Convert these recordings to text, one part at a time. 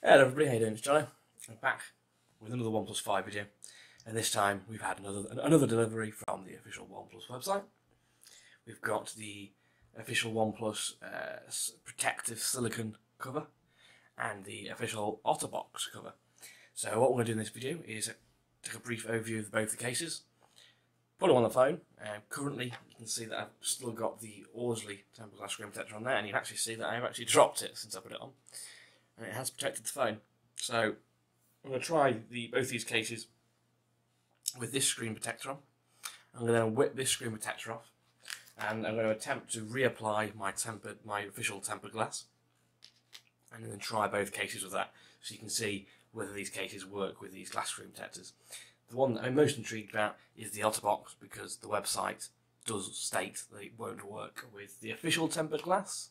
Hello everybody, how you doing? It's Johnny. I'm back with another OnePlus 5 video, and this time we've had another delivery from the official OnePlus website. We've got the official OnePlus protective silicone cover and the official Otterbox cover. So what we're going to do in this video is take a brief overview of both the cases, put them on the phone. Currently you can see that I've still got the Orzly tempered glass screen protector on there, and you can actually see that I've actually dropped it since I put it on. And it has protected the phone. So I'm going to try both these cases with this screen protector on. I'm going to whip this screen protector off, and I'm going to attempt to reapply my official tempered glass, and then try both cases with that, so you can see whether these cases work with these glass screen protectors. The one that I'm most intrigued about is the Otterbox, because the website does state that it won't work with the official tempered glass,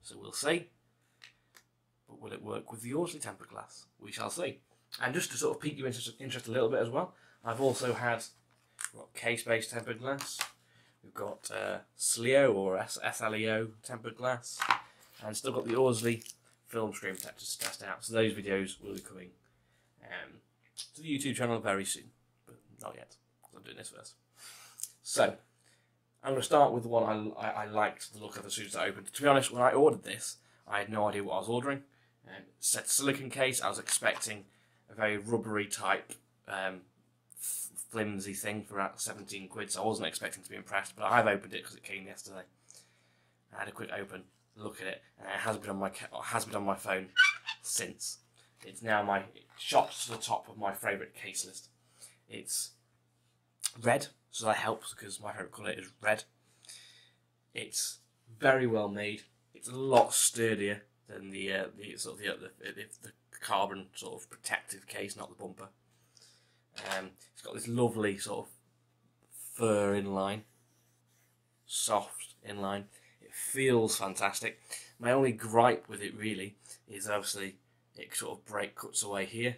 so we'll see. But will it work with the Orzly tempered glass? We shall see. And just to sort of pique your interest a little bit as well, I've also had case-based tempered glass. We've got Siilicone or SLEO tempered glass, and still got the Orzly film screen protectors to test out. So those videos will be coming to the YouTube channel very soon, but not yet. I'm doing this first. So I'm going to start with the one I liked the look of as soon as I opened. To be honest, when I ordered this, I had no idea what I was ordering. It said silicone case. I was expecting a very rubbery type, flimsy thing for about 17 quid, so I wasn't expecting to be impressed, but I've opened it because it came yesterday. I had a quick open, look at it, and it has been on my phone since. It's now shot to the top of my favourite case list. It's red, so that helps because my favourite colour is red. It's very well made. It's a lot sturdier than the carbon sort of protective case, not the bumper. It's got this lovely sort of fur inline, soft inline. It feels fantastic. My only gripe with it really is obviously it sort of cuts away here,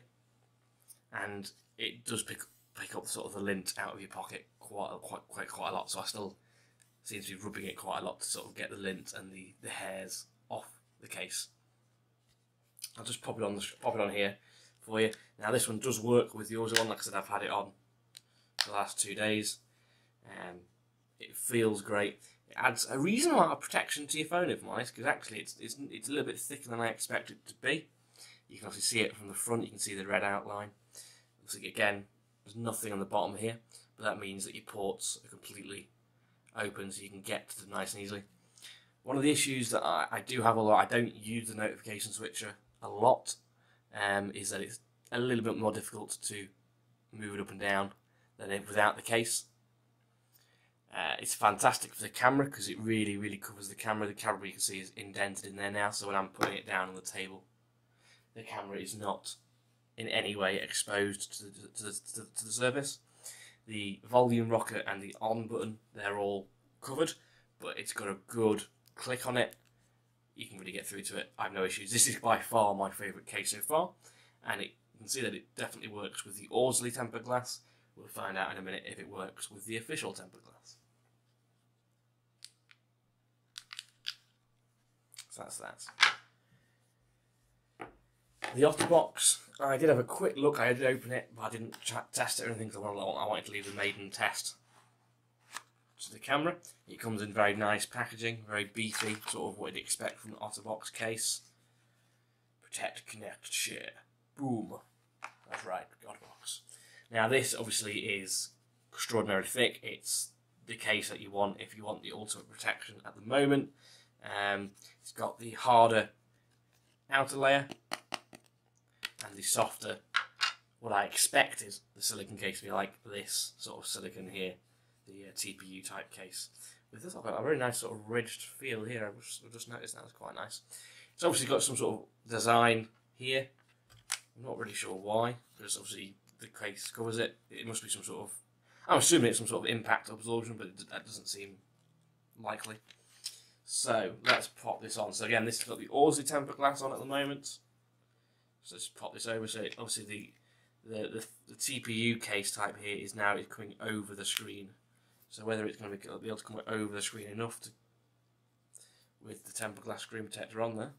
and it does pick up sort of the lint out of your pocket quite a lot. So I still seem to be rubbing it quite a lot to sort of get the lint and the hairs off the case. I'll just pop it on here for you. Now this one does work with the Orzly one. Like I said, I've had it on for the last 2 days. It feels great. It adds a reasonable amount of protection to your phone, if I'm honest, because actually it's a little bit thicker than I expected it to be. You can obviously see it from the front. You can see the red outline. Looks like, again, there's nothing on the bottom here, but that means that your ports are completely open, so you can get to them nice and easily. One of the issues that I do have a lot, I don't use the notification switcher a lot, is that it's a little bit more difficult to move it up and down than without the case. It's fantastic for the camera because it really covers the camera. The camera, you can see, is indented in there now, so when I'm putting it down on the table, the camera is not in any way exposed to the surface. The volume rocker and the on button, they're all covered, but it's got a good click on it. You can really get through to it. I have no issues. This is by far my favourite case so far, and you can see that it definitely works with the Orzly tempered glass. We'll find out in a minute if it works with the official tempered glass. So that's that. The Otterbox, I did have a quick look. I did open it, but I didn't test it or anything because I wanted to leave the maiden test to the camera. It comes in very nice packaging, very beefy, sort of what you'd expect from an Otterbox case. Protect, connect, share. Boom. That's right, Otterbox. Now this obviously is extraordinarily thick. It's the case that you want if you want the ultimate protection at the moment. It's got the harder outer layer and the softer, what I expected the silicone case to be like, this sort of silicone here, the TPU type case. With this, I've got a very nice sort of ridged feel here. I've just noticed that. It's quite nice. It's obviously got some sort of design here. I'm not really sure why, because obviously the case covers it. It must be some sort of, I'm assuming it's some sort of impact absorption, but that doesn't seem likely. So let's pop this on. So again, this has got the Orzly tempered glass on at the moment. So let's pop this over. So obviously the TPU case type here is now coming over the screen. So whether it's going to be able to come over the screen enough to, with the tempered glass screen protector on there,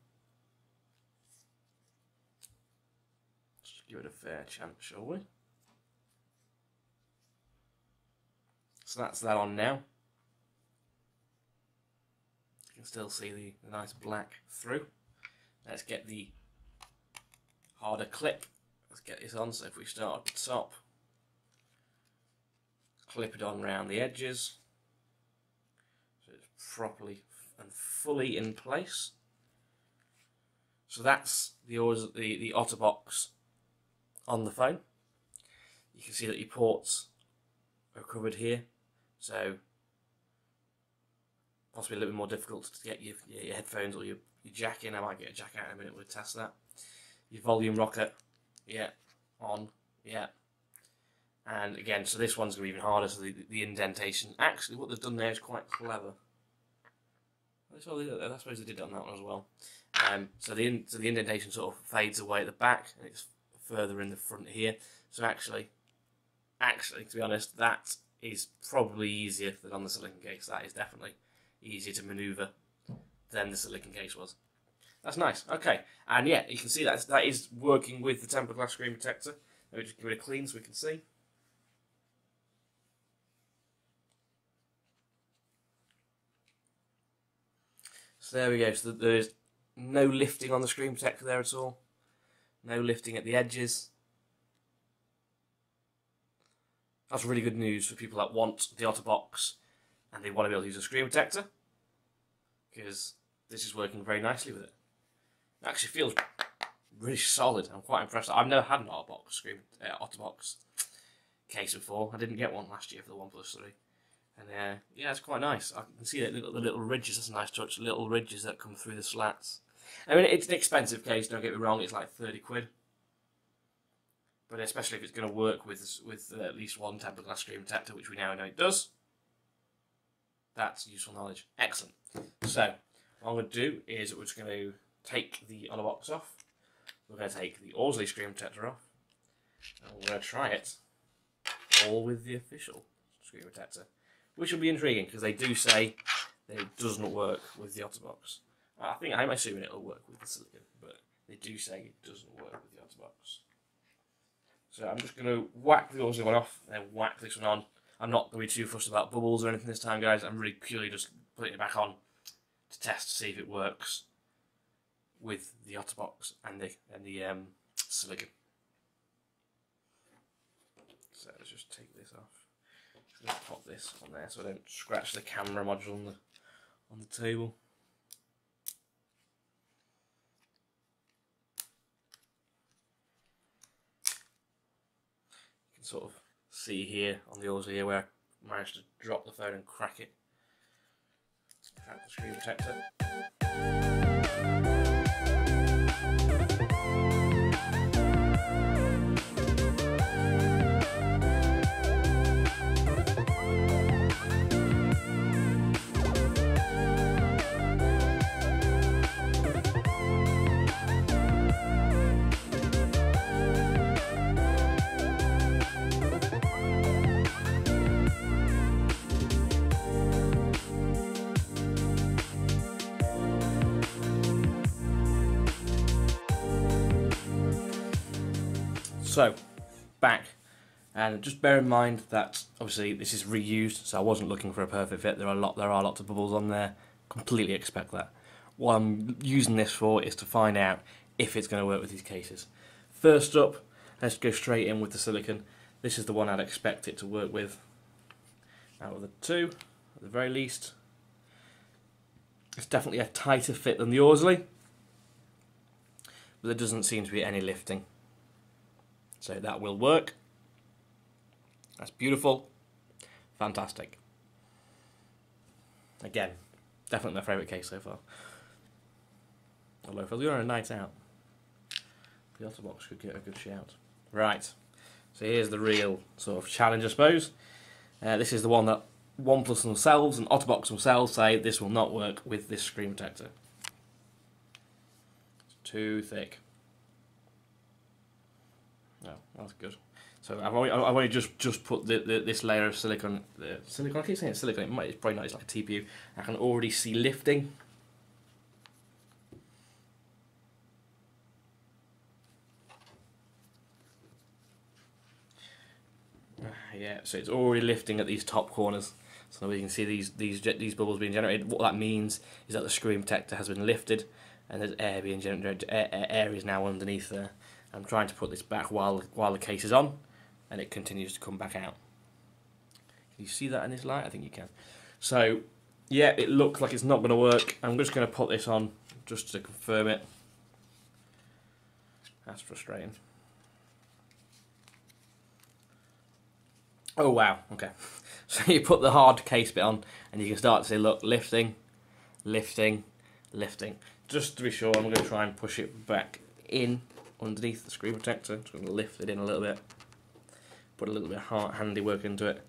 give it a fair chance, shall we? So that's that on now. You can still see the nice black through. Let's get the harder clip. Let's get this on. So if we start at the top, clip it on around the edges, so it's properly and fully in place. So that's the Otterbox on the phone. You can see that your ports are covered here, so possibly a little bit more difficult to get your headphones or your jack in. I might get a jack out in a minute, we'll test that. Your volume rocker, yeah, on, yeah. And again, so this one's going to be even harder, so the indentation, actually what they've done there is quite clever. I suppose they did it on that one as well. So the indentation sort of fades away at the back, and it's further in the front here. So actually, to be honest, that is probably easier than on the silicone case. That is definitely easier to manoeuvre than the silicone case was. That's nice. Okay, and yeah, you can see that is working with the tempered glass screen protector. Let me just give it a clean so we can see. So there we go. So there is no lifting on the screen protector there at all. No lifting at the edges. That's really good news for people that want the Otterbox and they want to be able to use a screen protector, because this is working very nicely with it. It actually feels really solid. I'm quite impressed. I've never had an Otterbox case before. I didn't get one last year for the OnePlus 3. And yeah, it's quite nice. I can see the little ridges. That's a nice touch. Little ridges that come through the slats. I mean, it's an expensive case, don't get me wrong. It's like 30 quid. But especially if it's going to work with at least one tempered glass screen protector, which we now know it does. That's useful knowledge. Excellent. So, what I'm going to do is we're just going to take the Otterbox off. We're going to take the Orzly screen protector off. And we're going to try it all with the official screen protector, which will be intriguing because they do say that it doesn't work with the Otterbox. I'm assuming it'll work with the silicone, but they do say it doesn't work with the Otterbox. So I'm just going to whack the Orzly one off and then whack this one on. I'm not going to be too fussed about bubbles or anything this time, guys. I'm really purely just putting it back on to test to see if it works with the Otterbox and the silicone. So let's just take this off. Just going to pop this on there so I don't scratch the camera module on the table. You can sort of see here on the Orzly here where I managed to drop the phone and crack it. Crack the screen protector. So, back, and just bear in mind that obviously this is reused, so I wasn't looking for a perfect fit. There are lots of bubbles on there. Completely expect that. What I'm using this for is to find out if it's going to work with these cases. First up, let's go straight in with the silicone. This is the one I'd expect it to work with out of the two, at the very least. It's definitely a tighter fit than the Orzly, but there doesn't seem to be any lifting. So that will work. That's beautiful. Fantastic. Again, definitely my favourite case so far. Although if I was on a night out, the Otterbox could get a good shout. Right, so here's the real sort of challenge, I suppose. This is the one that OnePlus themselves and Otterbox themselves say this will not work with this screen protector. It's too thick. No, that's good. So I've only just put this layer of silicone. Silicone. I keep saying it's silicone. It's probably not. It's like a TPU. I can already see lifting. Yeah, so it's already lifting at these top corners. So we can see these bubbles being generated. What that means is that the screen protector has been lifted, and there's air being generated. Air is now underneath there. I'm trying to put this back while the case is on, and it continues to come back out. Can you see that in this light? I think you can. So, yeah, it looks like it's not going to work. I'm just going to put this on just to confirm it. That's frustrating. Oh wow, okay. So you put the hard case bit on and you can start to see, look, lifting, lifting, lifting. Just to be sure, I'm going to try and push it back in underneath the screen protector. Just going to lift it in a little bit. Put a little bit of handy work into it.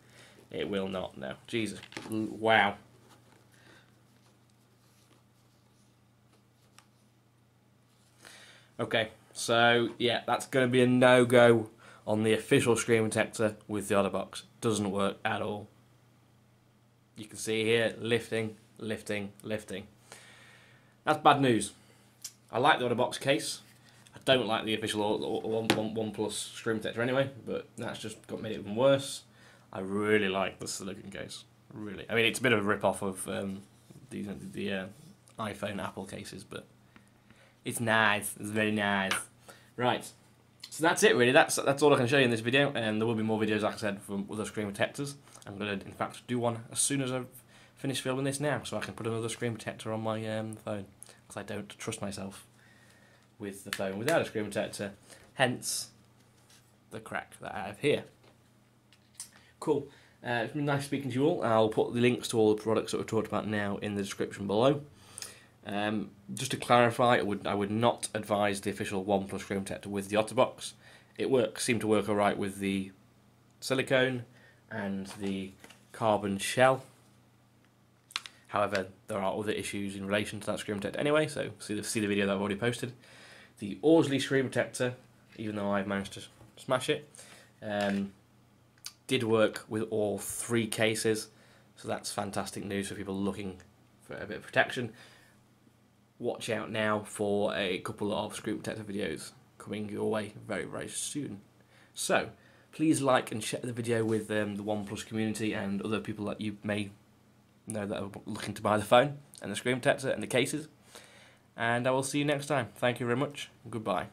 It will not, no. Jesus, wow. Okay, so yeah, that's going to be a no-go on the official screen protector with the Otterbox. Doesn't work at all. You can see here, lifting, lifting, lifting. That's bad news. I like the Otterbox case. I don't like the official OnePlus screen protector anyway, but that's just made it even worse. I really like the silicone case. Really. I mean, it's a bit of a rip-off of the iPhone Apple cases, but it's nice. It's very nice. Right. So that's it really, that's all I can show you in this video, and there will be more videos, like I said, from other screen protectors. I'm going to, in fact, do one as soon as I've finished filming this now, so I can put another screen protector on my phone, because I don't trust myself with the phone without a screen protector, hence the crack that I have here. Cool, it's been nice speaking to you all. I'll put the links to all the products that we've talked about now in the description below. Just to clarify, I would not advise the official OnePlus screen protector with the Otterbox. It seemed to work alright with the silicone and the carbon shell. However, there are other issues in relation to that screen protector anyway, so see the video that I've already posted. The Orzly screen protector, even though I've managed to smash it, did work with all 3 cases, so that's fantastic news for people looking for a bit of protection. Watch out now for a couple of screen protector videos coming your way very, very soon. So, please like and share the video with the OnePlus community and other people that you may know that are looking to buy the phone and the screen protector and the cases. And I will see you next time. Thank you very much. Goodbye.